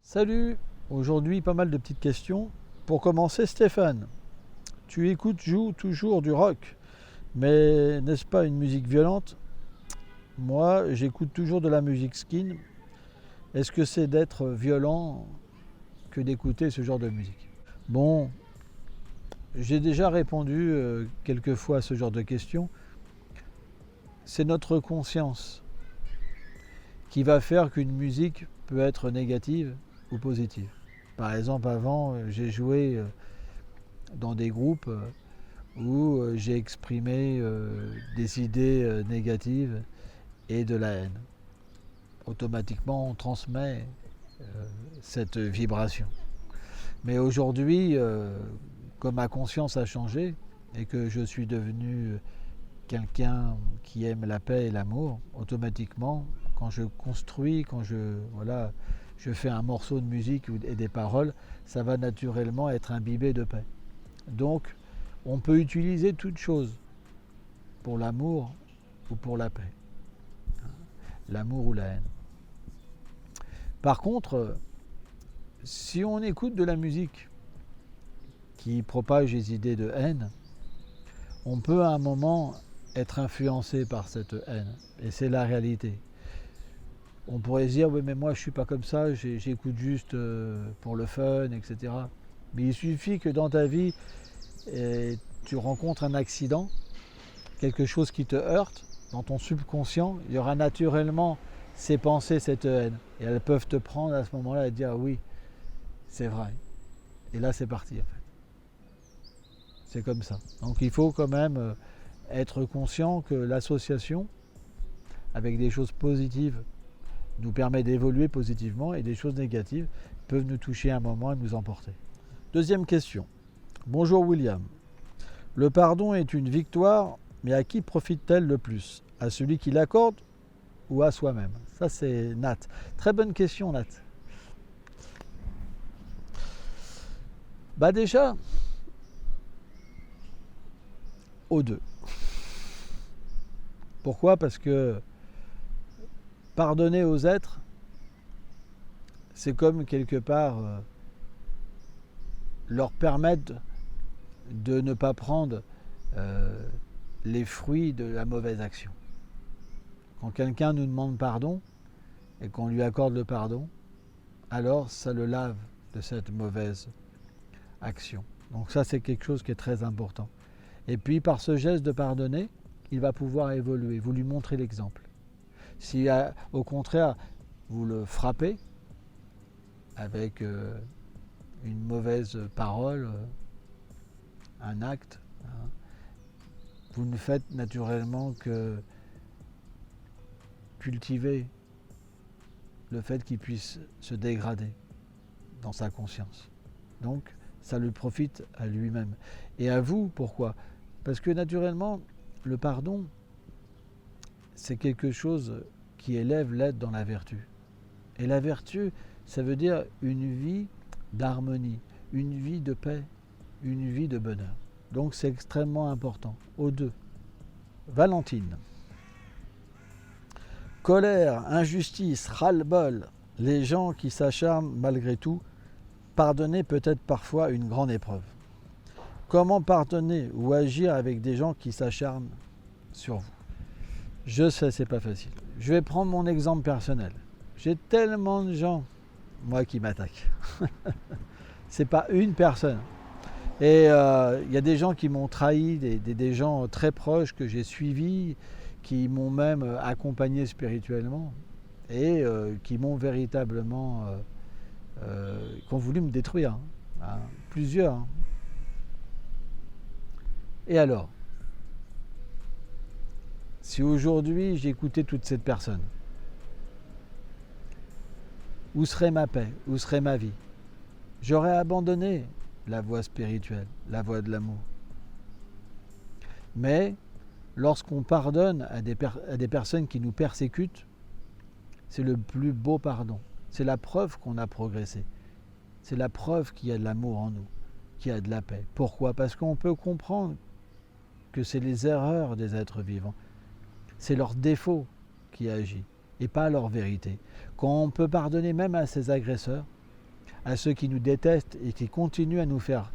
Salut! Aujourd'hui, pas mal de petites questions. Pour commencer, Stéphane, joues toujours du rock, mais n'est-ce pas une musique violente? Moi, j'écoute toujours de la musique skin. Est-ce que c'est d'être violent que d'écouter ce genre de musique? Bon, j'ai déjà répondu quelques fois à ce genre de questions. C'est notre conscience qui va faire qu'une musique peut être négative ou positive. Par exemple, avant, j'ai joué dans des groupes où j'ai exprimé des idées négatives et de la haine. Automatiquement, on transmet euh, cette vibration. Mais aujourd'hui, comme ma conscience a changé et que je suis devenu quelqu'un qui aime la paix et l'amour, automatiquement, quand je construis, je fais un morceau de musique et des paroles, ça va naturellement être imbibé de paix. Donc, on peut utiliser toute chose pour l'amour ou pour la paix, l'amour ou la haine. Par contre, si on écoute de la musique qui propage les idées de haine, on peut à un moment être influencé par cette haine. Et c'est la réalité. On pourrait se dire, oui mais moi je suis pas comme ça, j'écoute juste pour le fun, etc. Mais il suffit que dans ta vie, tu rencontres un accident, quelque chose qui te heurte, dans ton subconscient, il y aura naturellement ces pensées, cette haine. Et elles peuvent te prendre à ce moment-là et te dire, oui, c'est vrai. Et là c'est parti en fait. C'est comme ça. Donc il faut quand même être conscient que l'association avec des choses positives nous permet d'évoluer positivement et des choses négatives peuvent nous toucher à un moment et nous emporter. Deuxième question. Bonjour William. Le pardon est une victoire, mais à qui profite-t-elle le plus? À celui qui l'accorde ou à soi-même? Ça c'est Nat. Très bonne question Nat. Bah déjà, aux deux. Pourquoi? Parce que pardonner aux êtres, c'est comme quelque part leur permettre de ne pas prendre les fruits de la mauvaise action. Quand quelqu'un nous demande pardon et qu'on lui accorde le pardon, alors ça le lave de cette mauvaise action. Donc ça c'est quelque chose qui est très important. Et puis par ce geste de pardonner, il va pouvoir évoluer, vous lui montrez l'exemple. Si au contraire vous le frappez avec une mauvaise parole, un acte, hein, vous ne faites naturellement que cultiver le fait qu'il puisse se dégrader dans sa conscience. Donc ça lui profite à lui-même. Et à vous, pourquoi? Parce que naturellement, le pardon, c'est quelque chose qui élève l'être dans la vertu. Et la vertu, ça veut dire une vie d'harmonie, une vie de paix, une vie de bonheur. Donc c'est extrêmement important, aux deux. Valentine. Colère, injustice, ras-le-bol, les gens qui s'acharnent malgré tout, pardonner peut être parfois une grande épreuve. Comment pardonner ou agir avec des gens qui s'acharnent sur vous? Je sais, c'est pas facile. Je vais prendre mon exemple personnel. J'ai tellement de gens, moi, qui m'attaquent. C'est pas une personne. Et il y a des gens qui m'ont trahi, des gens très proches que j'ai suivis, qui m'ont même accompagné spirituellement et qui m'ont véritablement, qui ont voulu me détruire. Hein, plusieurs. Hein. Et alors, si aujourd'hui j'écoutais toutes ces personnes, où serait ma paix? Où serait ma vie? J'aurais abandonné la voie spirituelle, la voie de l'amour. Mais lorsqu'on pardonne à des personnes qui nous persécutent, c'est le plus beau pardon. C'est la preuve qu'on a progressé. C'est la preuve qu'il y a de l'amour en nous, qu'il y a de la paix. Pourquoi? Parce qu'on peut comprendre que c'est les erreurs des êtres vivants. C'est leur défaut qui agit et pas leur vérité. Quand on peut pardonner même à ses agresseurs, à ceux qui nous détestent et qui continuent à nous faire,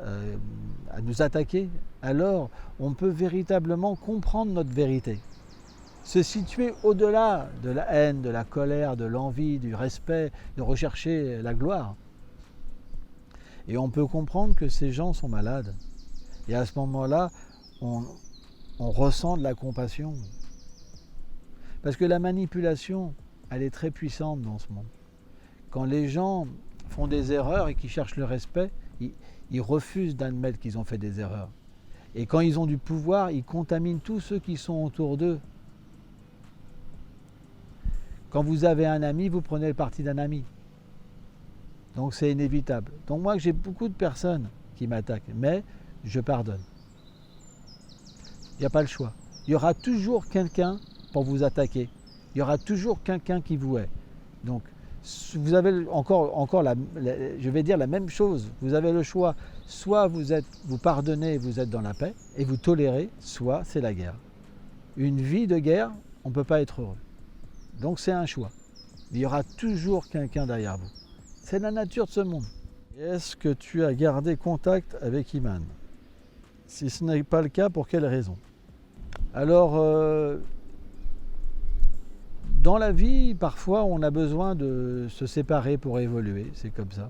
à nous attaquer, alors on peut véritablement comprendre notre vérité. Se situer au-delà de la haine, de la colère, de l'envie, du respect, de rechercher la gloire. Et on peut comprendre que ces gens sont malades. Et à ce moment-là, on ressent de la compassion. Parce que la manipulation, elle est très puissante dans ce monde. Quand les gens font des erreurs et qu'ils cherchent le respect, ils refusent d'admettre qu'ils ont fait des erreurs. Et quand ils ont du pouvoir, ils contaminent tous ceux qui sont autour d'eux. Quand vous avez un ami, vous prenez le parti d'un ami. Donc c'est inévitable. Donc moi, j'ai beaucoup de personnes qui m'attaquent, mais je pardonne. Il n'y a pas le choix. Il y aura toujours quelqu'un pour vous attaquer. Il y aura toujours quelqu'un qui vous hait. Donc, vous avez encore je vais dire la même chose. Vous avez le choix. Soit vous pardonnez, vous êtes dans la paix et vous tolérez, soit c'est la guerre. Une vie de guerre, on ne peut pas être heureux. Donc c'est un choix. Il y aura toujours quelqu'un derrière vous. C'est la nature de ce monde. Est-ce que tu as gardé contact avec Iman? Si ce n'est pas le cas, pour quelle raison? Alors, dans la vie, parfois, on a besoin de se séparer pour évoluer. C'est comme ça.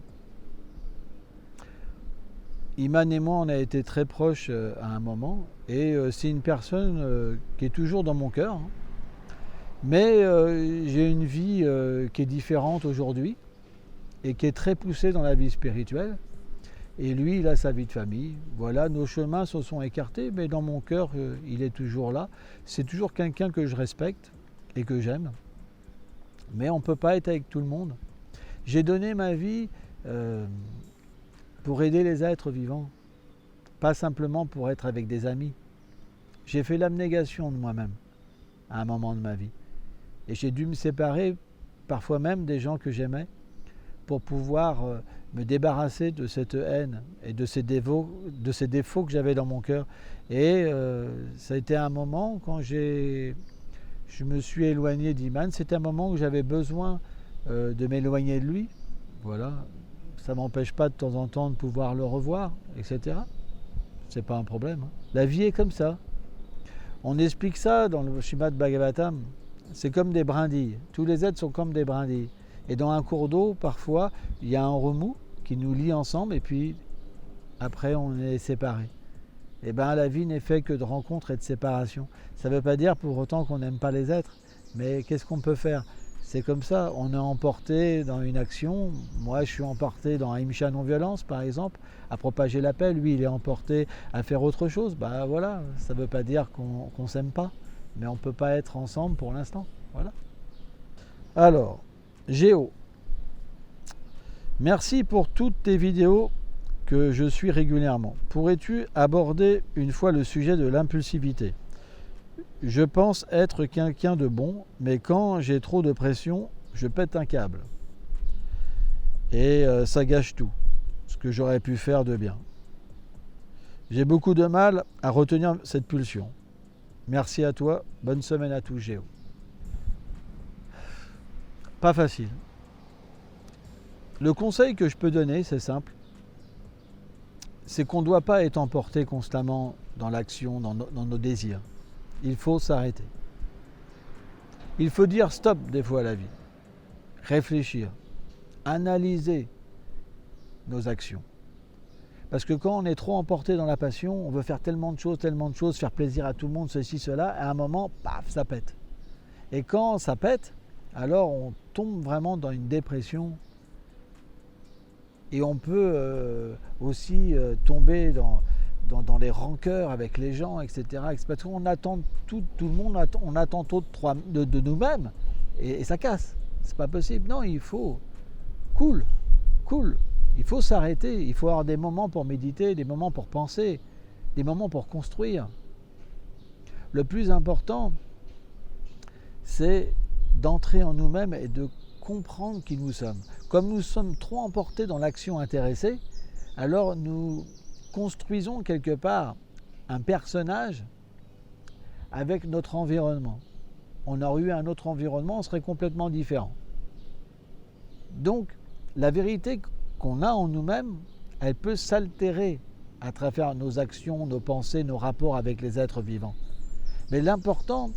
Iman et moi, on a été très proches à un moment. Et c'est une personne qui est toujours dans mon cœur. Hein. Mais j'ai une vie qui est différente aujourd'hui et qui est très poussée dans la vie spirituelle. Et lui, il a sa vie de famille. Voilà, nos chemins se sont écartés, mais dans mon cœur, il est toujours là. C'est toujours quelqu'un que je respecte et que j'aime. Mais on ne peut pas être avec tout le monde. J'ai donné ma vie pour aider les êtres vivants, pas simplement pour être avec des amis. J'ai fait l'abnégation de moi-même à un moment de ma vie. Et j'ai dû me séparer, parfois même, des gens que j'aimais, pour pouvoir me débarrasser de cette haine et de ces défauts que j'avais dans mon cœur. Et ça a été un moment, quand je me suis éloigné d'Iman, c'était un moment où j'avais besoin de m'éloigner de lui. Voilà, ça ne m'empêche pas de temps en temps de pouvoir le revoir, etc. C'est pas un problème. Hein. La vie est comme ça. On explique ça dans le Srimad Bhagavatam. C'est comme des brindilles. Tous les êtres sont comme des brindilles. Et dans un cours d'eau, parfois, il y a un remous qui nous lie ensemble et puis après, on est séparés. Et bien, la vie n'est faite que de rencontres et de séparations. Ça ne veut pas dire pour autant qu'on n'aime pas les êtres. Mais qu'est-ce qu'on peut faire? C'est comme ça. On est emporté dans une action. Moi, je suis emporté dans Ahimsa non-violence, par exemple, à propager la paix. Lui, il est emporté à faire autre chose. Ben voilà, ça ne veut pas dire qu'on ne s'aime pas. Mais on ne peut pas être ensemble pour l'instant. Voilà. Alors, Géo, merci pour toutes tes vidéos que je suis régulièrement. Pourrais-tu aborder une fois le sujet de l'impulsivité? Je pense être quelqu'un de bon, mais quand j'ai trop de pression, je pète un câble. Et ça gâche tout, ce que j'aurais pu faire de bien. J'ai beaucoup de mal à retenir cette pulsion. Merci à toi, bonne semaine à tous, Géo. Pas facile. Le conseil que je peux donner, c'est simple. C'est qu'on ne doit pas être emporté constamment dans l'action, dans nos désirs. Il faut s'arrêter. Il faut dire stop des fois à la vie. Réfléchir. Analyser nos actions. Parce que quand on est trop emporté dans la passion, on veut faire tellement de choses, faire plaisir à tout le monde, ceci, cela, à un moment, paf, ça pète. Et quand ça pète, alors on tombe vraiment dans une dépression et on peut aussi tomber dans les rancœurs avec les gens, etc. Parce qu'on attend tout le monde, on attend trop de nous-mêmes et ça casse. C'est pas possible. Non, il faut cool. Il faut s'arrêter, il faut avoir des moments pour méditer, des moments pour penser, des moments pour construire. Le plus important, c'est d'entrer en nous-mêmes et de comprendre qui nous sommes. Comme nous sommes trop emportés dans l'action intéressée, alors nous construisons quelque part un personnage avec notre environnement. On aurait eu un autre environnement, on serait complètement différent. Donc, la vérité qu'on a en nous-mêmes, elle peut s'altérer à travers nos actions, nos pensées, nos rapports avec les êtres vivants. Mais l'important,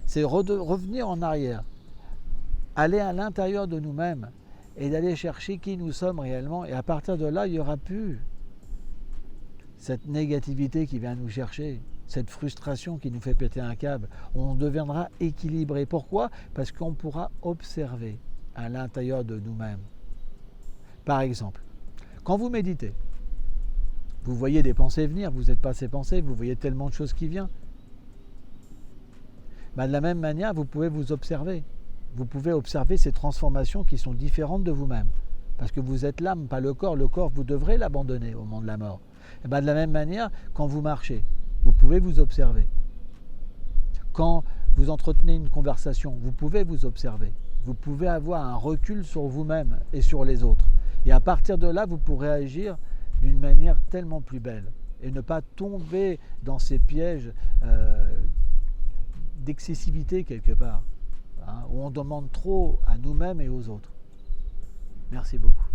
c'est revenir en arrière, aller à l'intérieur de nous-mêmes et d'aller chercher qui nous sommes réellement. Et à partir de là, il n'y aura plus cette négativité qui vient nous chercher, cette frustration qui nous fait péter un câble. On deviendra équilibré. Pourquoi? Parce qu'on pourra observer à l'intérieur de nous-mêmes. Par exemple, quand vous méditez, vous voyez des pensées venir, vous n'êtes pas ces pensées, vous voyez tellement de choses qui viennent. De la même manière, vous pouvez vous observer. Vous pouvez observer ces transformations qui sont différentes de vous-même. Parce que vous êtes l'âme, pas le corps. Le corps, vous devrez l'abandonner au moment de la mort. Et de la même manière, quand vous marchez, vous pouvez vous observer. Quand vous entretenez une conversation, vous pouvez vous observer. Vous pouvez avoir un recul sur vous-même et sur les autres. Et à partir de là, vous pourrez agir d'une manière tellement plus belle et ne pas tomber dans ces pièges d'excessivité quelque part, où on demande trop à nous-mêmes et aux autres. Merci beaucoup.